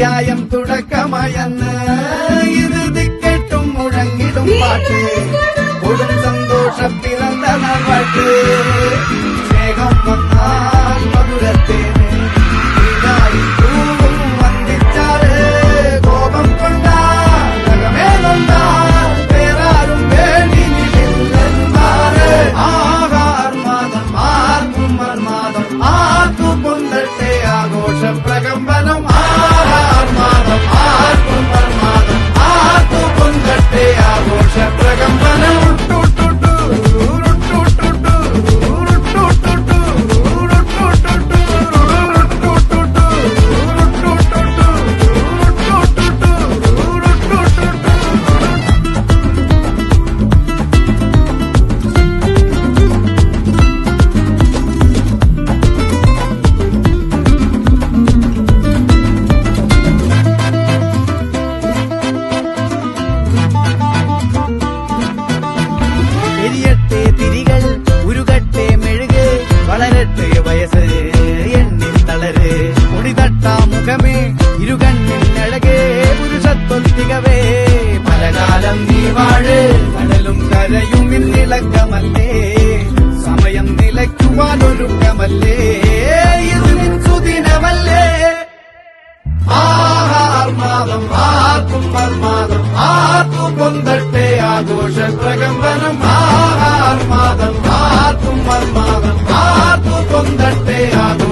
അധ്യായം തുടക്കമയന്ന് ഇരുതിക്കെട്ടും മുഴങ്ങിടും പാട്ട് കൊടും സന്തോഷം പിറന്ന നാൾവാട്ട് സ്നേഹം വന്നാൽ മധുരത്തേന് വന്ദിച്ചാറ് കോപം കൊണ്ടാൽ നഗമേലൊന്നാൽ വേറാരും വേണ്ടി നിന്നില്ലെന്നാറ് ആഹാർമാദം ആർക്കും മർമാദം ആർക്കും കൊണ്ടട്ടെ ആഘോഷ പ്രകമ്പനം ആഹാർമാദം ആർക്കും മർമാദം ആർക്കും കൊണ്ടട്ടെ ആഘോഷ പ്രകമ്പനം എരിയട്ടെ തിരികൾ ഉരുകട്ടെ മെഴുക് വളരട്ടെ വയസ്സ് എണ്ണിൽ തളര് മുടിതട്ടാ മുഖമേ ഇരുകണ്ണിൽ അഴകേ പുരുഷത്വത്തികവേ പലകാലം നീ വാഴ് കടലും കരയും ഇന്നിളക്കമല്ലേ സമയം നിലയ്ക്കുവാനൊരുക്കമല്ലേ ഇത് സുദിനമല്ലേ ആഹാർമാദം ആർക്കും മർമാദം ആർക്കും കൊന്തട്ടെ ആഘോഷ പ്രകമ്പനം ആഹാർമാദം ആർക്കും മർമാദം ആർക്കും കൊന്തട്ടെ ആഘോഷ